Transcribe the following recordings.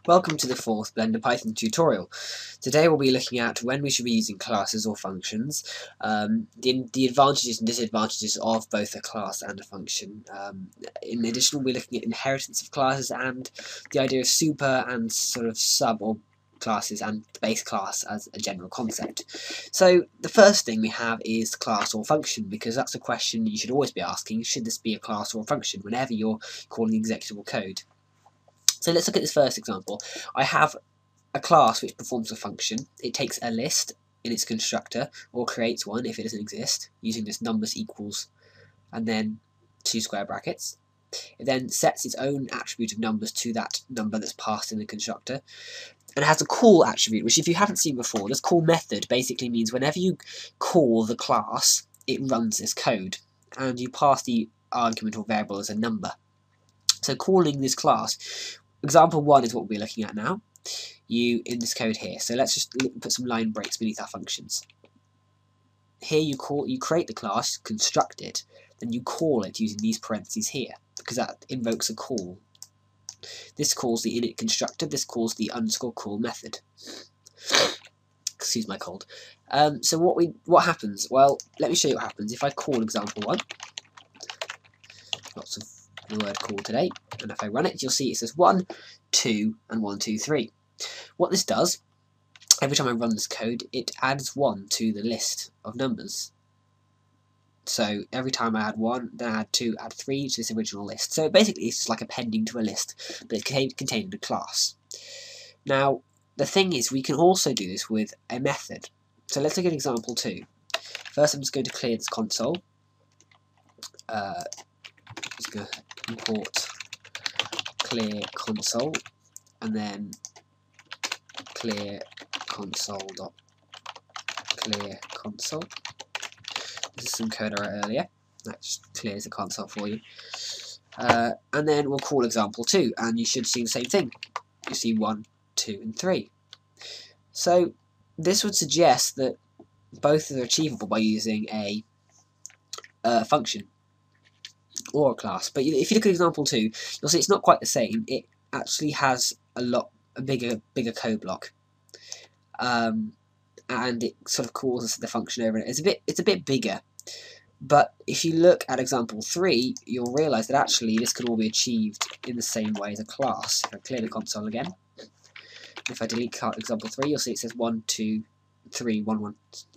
Welcome to the fourth Blender Python tutorial. Today we'll be looking at when we should be using classes or functions, the advantages and disadvantages of both a class and a function. In addition, we'll be looking at inheritance of classes and the idea of super and sort of sub or classes and the base class as a general concept. So the first thing we have is class or function, because that's a question you should always be asking: should this be a class or a function whenever you're calling executable code? So let's look at this first example. I have a class which performs a function. It takes a list in its constructor, or creates one if it doesn't exist, using this numbers equals and then 2 square brackets. It then sets its own attribute of numbers to that number that's passed in the constructor, and it has a call attribute, which if you haven't seen before, this call method basically means whenever you call the class, it runs this code, and you pass the argument or variable as a number. So calling this class, example 1 is what we'll be looking at now, in this code here. So let's just put some line breaks beneath our functions. Here you create the class, construct it, then you call it using these parentheses here, because that invokes a call. This calls the init constructor, this calls the underscore call method. Excuse my cold. So what happens? Well, let me show you what happens if I call example 1. Lots of the word call today, and if I run it, you'll see it says 1, 2, and 1, 2, 3. What this does, every time I run this code, it adds 1 to the list of numbers. So every time I add 1, then I add 2, add 3 to this original list. So basically it's just like appending to a list, but it's contained in a class. Now, the thing is, we can also do this with a method. So let's look at example 2. First, I'm just going to clear this console. Just going to import clear console, and then clear console dot clear console. This is some code I wrote earlier. That just clears the console for you. And then we'll call example 2, and you should see the same thing. You see 1, 2, and 3. So this would suggest that both are achievable by using a function or a class. But if you look at example 2, you'll see it's not quite the same. It actually has a bigger code block, and it sort of calls the function over it. It's a bit bigger. But if you look at example 3, you'll realise that actually this could all be achieved in the same way as a class. If I clear the console again, if I delete example 3, you'll see it says 1, 2, 3, 1, 1.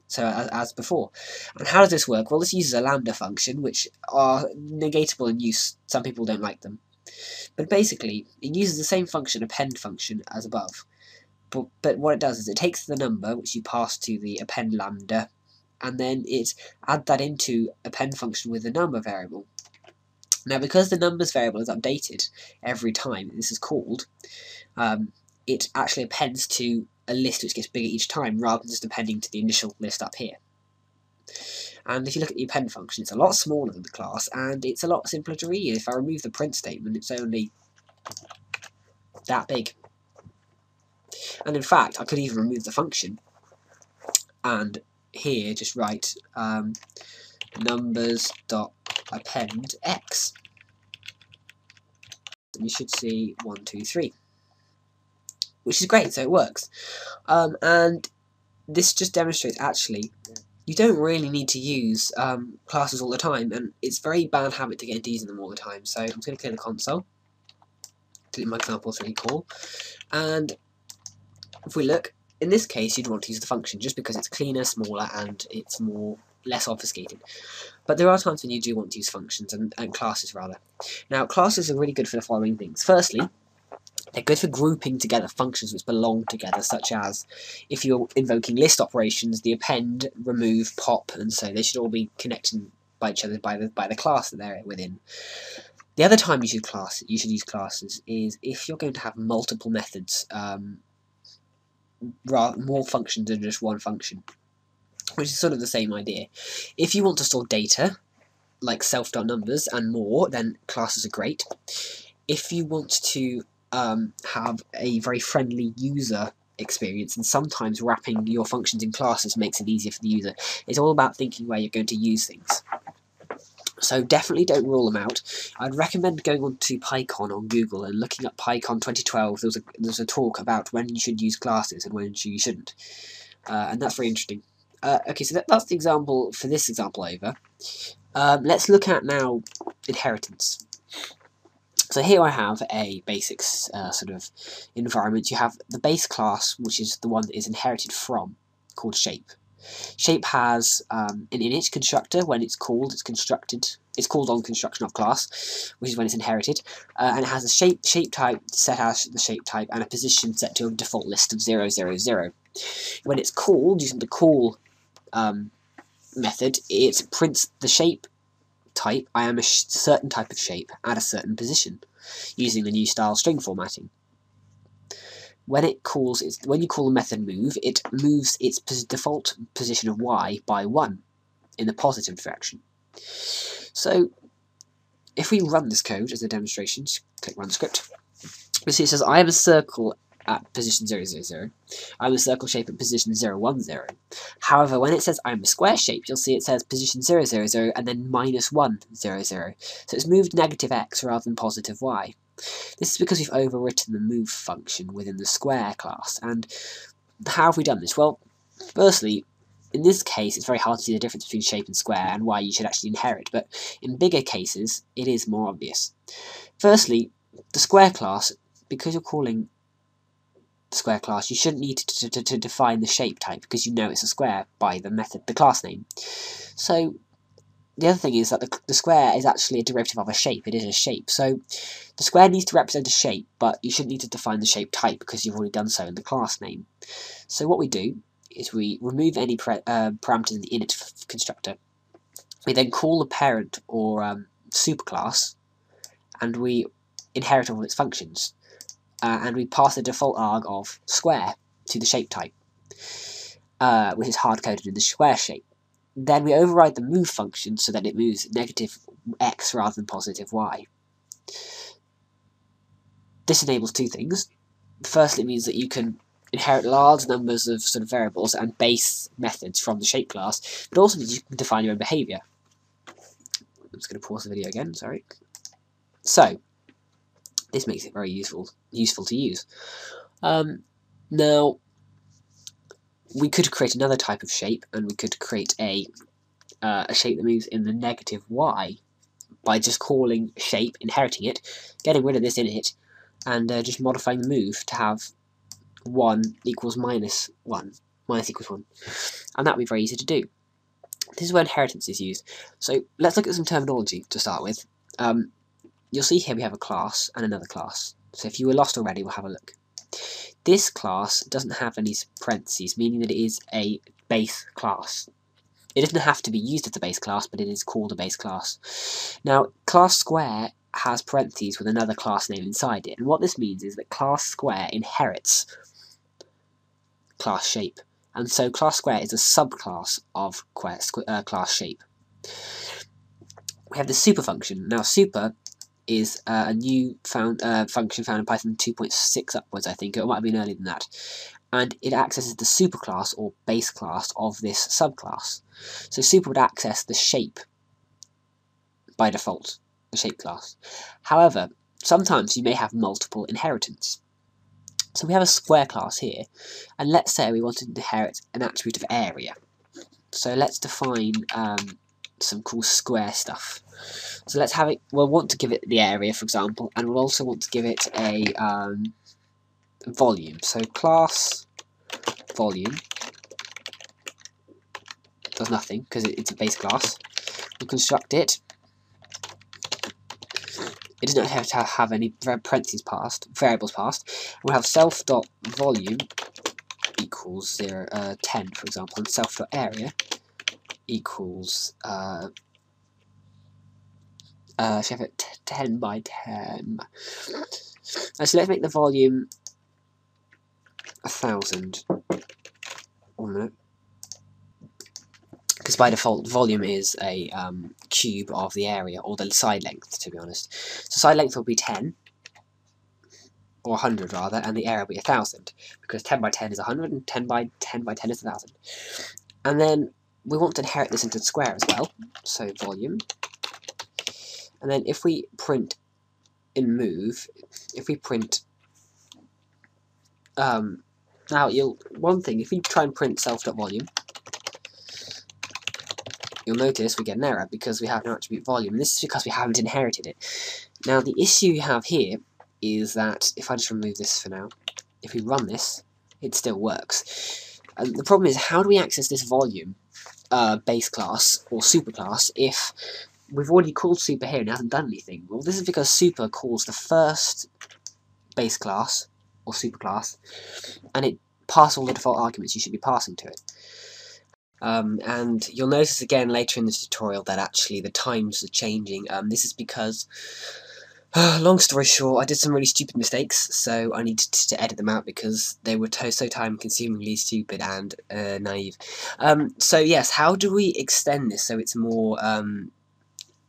So as before. And how does this work? Well, this uses a lambda function, which are negatable in use. Some people don't like them. But basically, it uses the same function, append function, as above. But what it does is it takes the number, which you pass to the append lambda, and then it adds that into append function with the number variable. Now, because the numbers variable is updated every time this is called, it actually appends to a list which gets bigger each time, rather than just appending to the initial list up here. And if you look at the append function, it's a lot smaller than the class, and it's a lot simpler to read. If I remove the print statement, it's only that big. And in fact, I could even remove the function, and here just write numbers.append x. And you should see 1, 2, 3. Which is great, so it works. And this just demonstrates, actually, you don't really need to use classes all the time, and it's a very bad habit to get into using them all the time. So I'm just going to clear the console, delete my example 3 call, and if we look, in this case you'd want to use the function just because it's cleaner, smaller, and it's less obfuscated. But there are times when you do want to use functions and classes rather. Now, classes are really good for the following things. Firstly, they're good for grouping together functions which belong together, such as if you're invoking list operations, the append, remove, pop, and so they should all be connected by each other by the class that they're within. The other time you should use classes is if you're going to have multiple methods, more functions than just one function, which is sort of the same idea. If you want to store data, like self.numbers and more, then classes are great. If you want to have a very friendly user experience, and sometimes wrapping your functions in classes makes it easier for the user. It's all about thinking where you're going to use things. So definitely don't rule them out. I'd recommend going on to PyCon on Google and looking up PyCon 2012. There was a talk about when you should use classes and when you shouldn't, and that's very interesting. Okay, so that's the example for this example over. Let's look at now inheritance. So here I have a basic sort of environment. You have the base class, which is the one that is inherited from, called shape. Shape has an init constructor. When it's called, it's constructed. It's called on construction of class, which is when it's inherited, and it has a shape type set as the shape type and a position set to a default list of 0, 0, 0. When it's called using the call method, it prints the shape type. I am a certain type of shape at a certain position, using the new style string formatting. When you call the method move, it moves its default position of y by 1 in the positive direction. So if we run this code as a demonstration, just click run script, you see it says I am a circle at position 0, 0, 0. I'm a circle shape at position 0, 1, 0. However, when it says I'm a square shape, you'll see it says position 0, 0, 0 and then minus 1, 0, 0. So it's moved negative x rather than positive y. This is because we've overwritten the move function within the square class. And how have we done this? Well, firstly, in this case, it's very hard to see the difference between shape and square and why you should actually inherit, but in bigger cases, it is more obvious. Firstly, the square class, because you're calling the square class, you shouldn't need to define the shape type because you know it's a square by the class name. So the other thing is that the square is actually a derivative of a shape. It is a shape. So the square needs to represent a shape, but you shouldn't need to define the shape type because you've already done so in the class name. So what we do is we remove any parameters in the init constructor. We then call the parent or superclass, and we inherit all its functions. And we pass the default arg of square to the shape type, which is hard-coded in the square shape. Then we override the move function so that it moves negative x rather than positive y. This enables two things. Firstly, it means that you can inherit large numbers of sort of variables and base methods from the shape class, but also means you can define your own behavior. I'm just going to pause the video again, sorry. So, this makes it very useful to use. Now, we could create another type of shape, and we could create a shape that moves in the negative y by just calling shape, inheriting it, getting rid of this init, and just modifying the move to have 1 equals minus 1, minus equals 1. And that would be very easy to do. This is where inheritance is used. So let's look at some terminology to start with. You'll see here we have a class and another class. So if you were lost already, we'll have a look. This class doesn't have any parentheses, meaning that it is a base class. It doesn't have to be used as a base class, but it is called a base class. Now, class square has parentheses with another class name inside it, and what this means is that class square inherits class shape, and so class square is a subclass of class shape. We have the super function. Now, super is a new function found in Python 2.6 upwards, I think. It might have been earlier than that. And it accesses the superclass or base class of this subclass. So super would access the shape by default, the shape class. However, sometimes you may have multiple inheritance. So we have a square class here, and let's say we want to inherit an attribute of area. So let's define some cool square stuff. So let's have it, we'll want to give it the area, for example, and we'll also want to give it a volume. So class volume does nothing because it's a base class. We'll construct it. It doesn't have to have any parentheses passed, variables passed. We'll have self.volume equals 10, for example, and self.area equals should have it 10 by 10. So let's make the volume 1000. 1 minute. Because by default, volume is a cube of the area, or the side length, to be honest. So side length will be 10, or 100 rather, and the area will be 1000, because 10 by 10 is 100, and 10 by 10 by 10 is 1000. And then we want to inherit this into the square as well, so volume And then if we print in move, if we print now one thing, if you try and print self.volume, you'll notice we get an error because we have no attribute volume, and this is because we haven't inherited it. Now the issue you have here is that if I just remove this for now, if we run this, it still works. And the problem is, how do we access this volume base class or superclass if we've already called super here and it hasn't done anything? Well, this is because super calls the first base class or superclass, and it passes all the default arguments you should be passing to it. And you'll notice again later in this tutorial that actually the times are changing. This is because, long story short, I did some really stupid mistakes, so I needed to edit them out because they were so time-consumingly stupid and naive. So yes, how do we extend this so it's more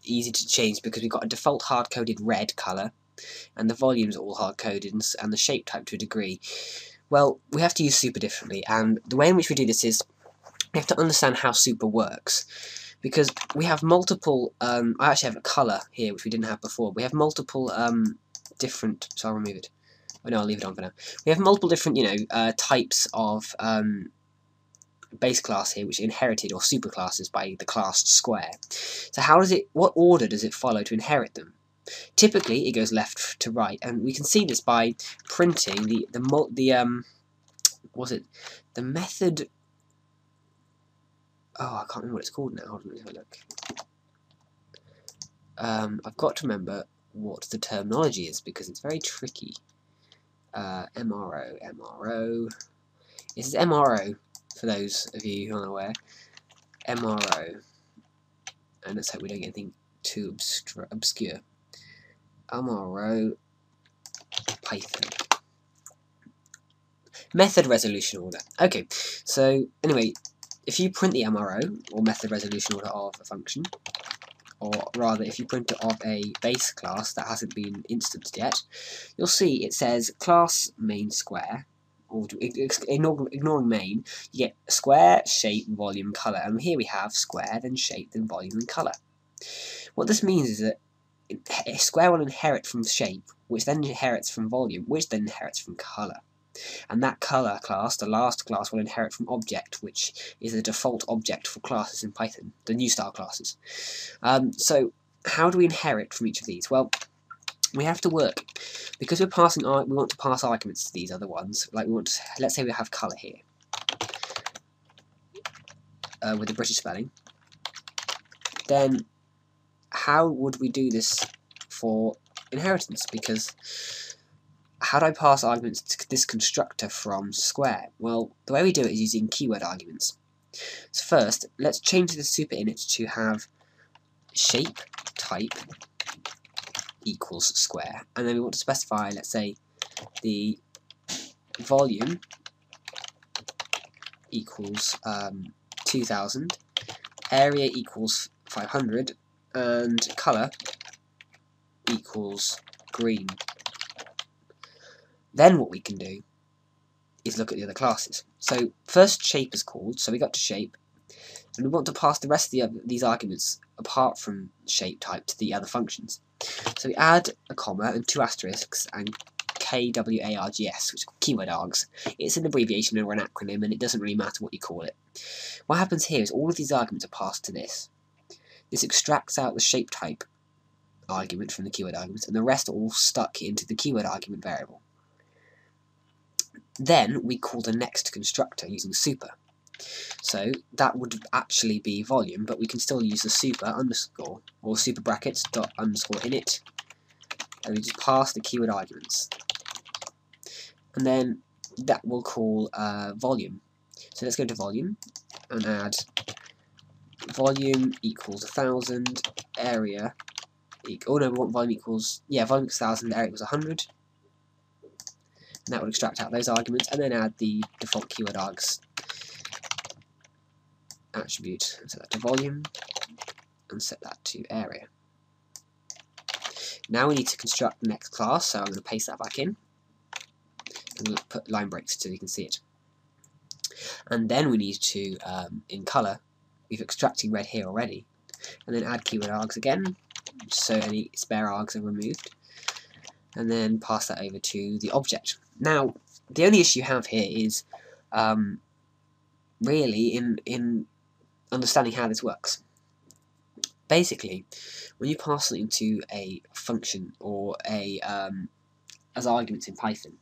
easy to change? Because we've got a default hard-coded red colour, and the volume's all hard-coded, and the shape type to a degree. Well, we have to use super differently, and the way in which we do this is we have to understand how super works, because we have multiple, I actually have a colour here which we didn't have before. We have multiple different, so I'll remove it. Oh no, I'll leave it on for now. We have multiple different, types of base class here which are inherited or superclasses by the class square. So what order does it follow to inherit them? Typically it goes left to right, and we can see this by printing the method. Oh, I can't remember what it's called now. Hold on, let me have a look. I've got to remember what the terminology is because it's very tricky. MRO. This is MRO, for those of you who aren't aware. MRO. And let's hope we don't get anything too obscure. MRO Python. Method resolution order. Okay, so anyway, if you print the MRO, or method resolution order of a function, or rather if you print it of a base class that hasn't been instanced yet, you'll see it says class main square, or ignoring main, you get square, shape, volume, colour, and here we have square, then shape, then volume, and colour. What this means is that a square will inherit from shape, which then inherits from volume, which then inherits from colour. And that colour class, the last class, will inherit from object, which is the default object for classes in Python, the new style classes. So how do we inherit from each of these? Well, we have to work, because we want to pass arguments to these other ones. Like let's say we have colour here, with the British spelling. Then how would we do this for inheritance? Because how do I pass arguments to this constructor from square? Well, the way we do it is using keyword arguments. So first, let's change the super init to have shape type equals square, and then we want to specify, let's say, the volume equals 2000, area equals 500, and colour equals green. Then what we can do is look at the other classes. So first shape is called, so we got to shape, and we want to pass the rest of these arguments apart from shape type to the other functions. So we add a comma and 2 asterisks and KWARGS, which is keyword args. It's an abbreviation or an acronym, and it doesn't really matter what you call it. What happens here is all of these arguments are passed to this. This extracts out the shape type argument from the keyword arguments, and the rest are all stuck into the keyword argument variable. Then we call the next constructor using super. So that would actually be volume, but we can still use the super underscore or super brackets dot underscore init, and we just pass the keyword arguments. And then that will call volume. So let's go to volume and add volume equals 1000, area. Oh no, we want volume equals, volume equals 1000, area equals 100. And that would extract out those arguments, and then add the default keyword args attribute, and set that to volume, and set that to area. Now we need to construct the next class, so I'm going to paste that back in, and we'll put line breaks so you can see it. And then we need to, in colour, we've extracted red here already, and then add keyword args again, so any spare args are removed, and then pass that over to the object. Now, the only issue you have here is really in understanding how this works. Basically, when you pass something to a function or as arguments in Python,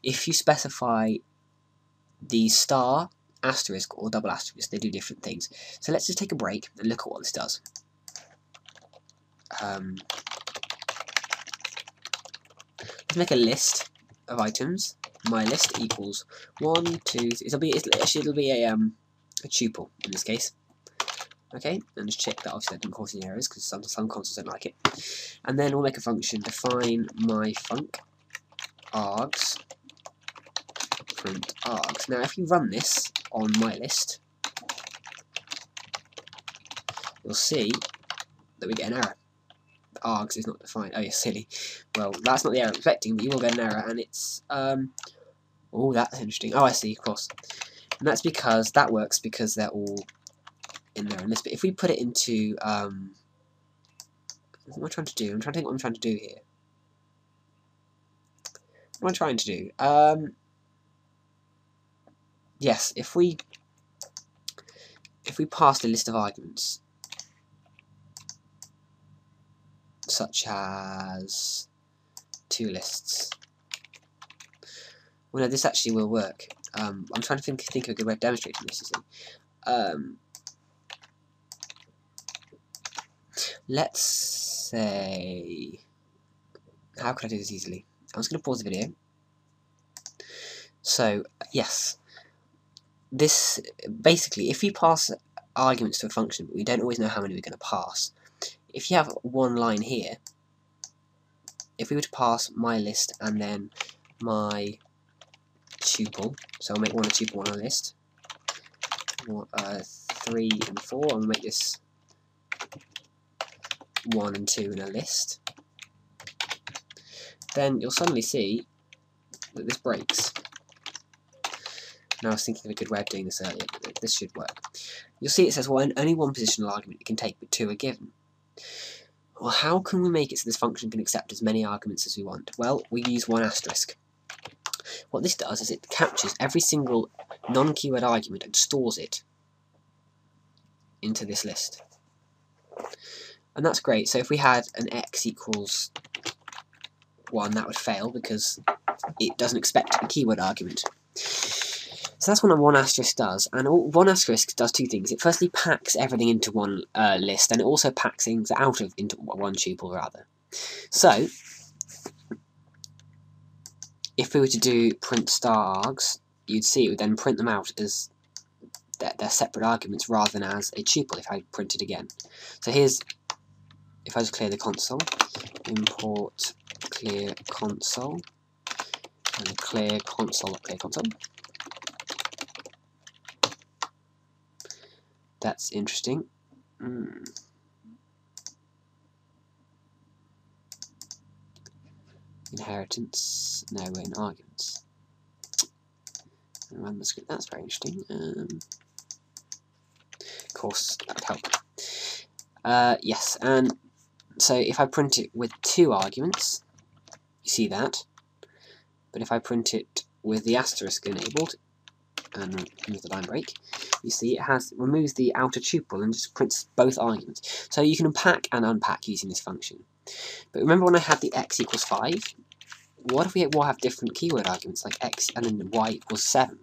if you specify the star, asterisk, or double asterisk, they do different things. So let's just take a break and look at what this does. Let's make a list of items. My list equals 1, 2. It'll be a tuple in this case. Okay, and just check that obviously that didn't cause any errors because some consoles don't like it. And then we'll make a function, define my func args print args. Now if you run this on my list, you'll see that we get an error. Args is not defined. Oh, you're silly. Well, that's not the error I'm expecting, but you will get an error, and it's oh, that's interesting. Oh, I see, of course. And that's because that works because they're all in their own list. But if we put it into what am I trying to do? I'm trying to think what I'm trying to do here. What am I trying to do? Yes, if we pass a list of arguments, such as 2 lists. Well, no, this actually will work. I'm trying to think of a good way of demonstrating this. Let's say, how could I do this easily? I'm just going to pause the video. So, yes, this basically, if we pass arguments to a function, but we don't always know how many we're going to pass. If you have one line here, if we were to pass my list and then my tuple, so I'll make one a tuple, one a list, 3 and 4, and we'll make this 1 and 2 in a list, then you'll suddenly see that this breaks. Now I was thinking of a good way of doing this earlier, but this should work. You'll see it says, well, only one positional argument it can take, but 2 are given. Well, how can we make it so this function can accept as many arguments as we want? Well, we use 1 asterisk. What this does is it captures every single non-keyword argument and stores it into this list. And that's great. So if we had an x equals 1, that would fail because it doesn't expect a keyword argument. So that's what a 1 asterisk does, and 1 asterisk does 2 things. It firstly packs everything into one list, and it also packs things into one tuple rather. So if we were to do print star args, you'd see it would then print them out as their separate arguments rather than as a tuple if I print it again. So here's, if I just clear the console, import clear console, and clear console. That's interesting. Inheritance. No, we're in arguments. Run the script. That's very interesting. Of course, that would help. Yes, and so if I print it with 2 arguments, you see that. But if I print it with the asterisk enabled and remove the line break, you see it removes the outer tuple and just prints both arguments. So you can pack and unpack using this function. But remember when I had the x equals 5? What if we have different keyword arguments like x and then y equals 7?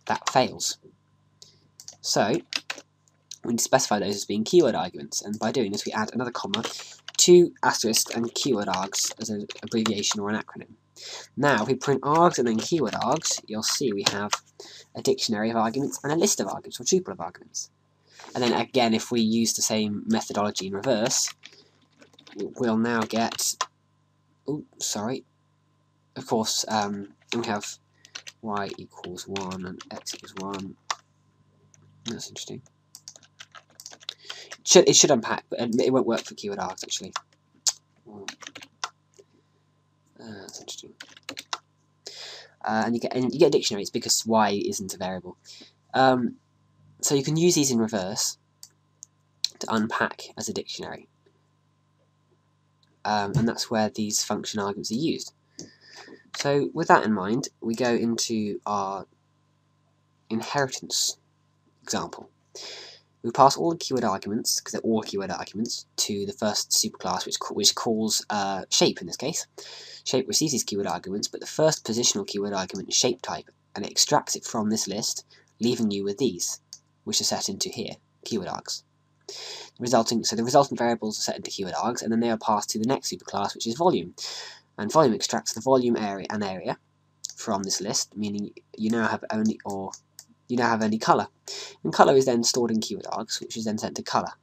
That fails. So we need to specify those as being keyword arguments, and by doing this we add another comma, 2 asterisk and keyword args as an abbreviation or an acronym. Now if we print args and then keyword args, you'll see we have a dictionary of arguments and a list of arguments, or tuple of arguments. And then again, if we use the same methodology in reverse, we'll now get, of course, we have y equals 1 and x equals 1. That's interesting. It should unpack, but it won't work for keyword args actually. That's interesting. And you get dictionaries because y isn't a variable. So you can use these in reverse to unpack as a dictionary. and that's where these function arguments are used. So with that in mind, we go into our inheritance example. We pass all the keyword arguments, because they're all keyword arguments, to the first superclass, which calls shape in this case. Shape receives these keyword arguments, but the first positional keyword argument is shape type, and it extracts it from this list, leaving you with these, which are set into here, keyword args. So the resultant variables are set into keyword args, and then they are passed to the next superclass, which is volume. And volume extracts the volume area from this list, meaning you now have only colour. And colour is then stored in keyword args, which is then sent to colour,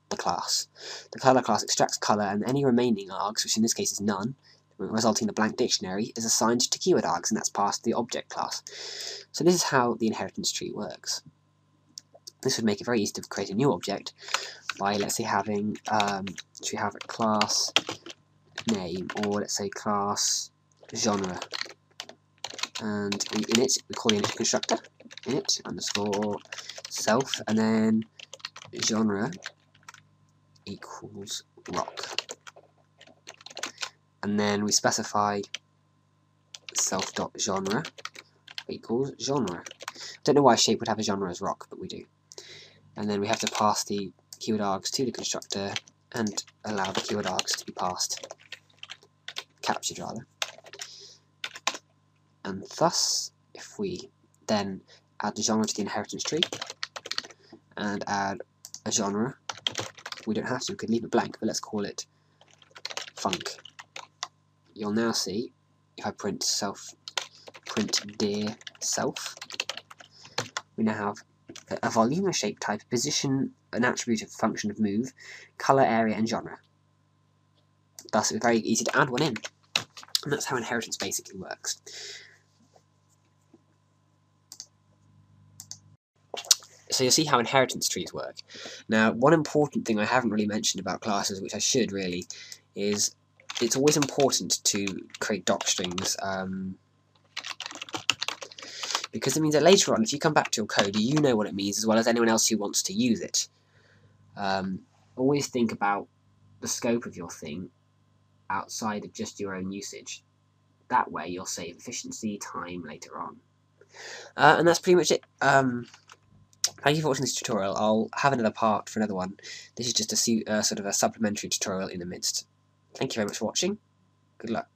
the class. The colour class extracts colour, and any remaining args, which in this case is none, resulting in a blank dictionary, is assigned to keyword args, and that's passed to the object class. So this is how the inheritance tree works. This would make it very easy to create a new object by, let's say, having should we have a class name, or let's say class genre, and in it we call the init constructor init underscore self, and then genre equals rock, and then we specify self.genre equals genre. I don't know why shape would have a genre as rock, but we do. And then we have to pass the keyword args to the constructor and allow the keyword args to be captured rather. And thus, if we then add the genre to the inheritance tree and add a genre, we don't have to, we could leave it blank, but let's call it func. You'll now see, if I print dir self, we now have a volume, a shape type, a position, an attribute, a function of move, colour, area, and genre. Thus, it's very easy to add one in. And that's how inheritance basically works. So you'll see how inheritance trees work. Now, one important thing I haven't really mentioned about classes, which I should really, is it's always important to create docstrings, because it means that later on, if you come back to your code, you know what it means as well as anyone else who wants to use it. Always think about the scope of your thing outside of just your own usage. That way you'll save efficiency, time later on. And that's pretty much it. Thank you for watching this tutorial. I'll have another part for another one. This is just a sort of a supplementary tutorial in the midst. Thank you very much for watching. Good luck.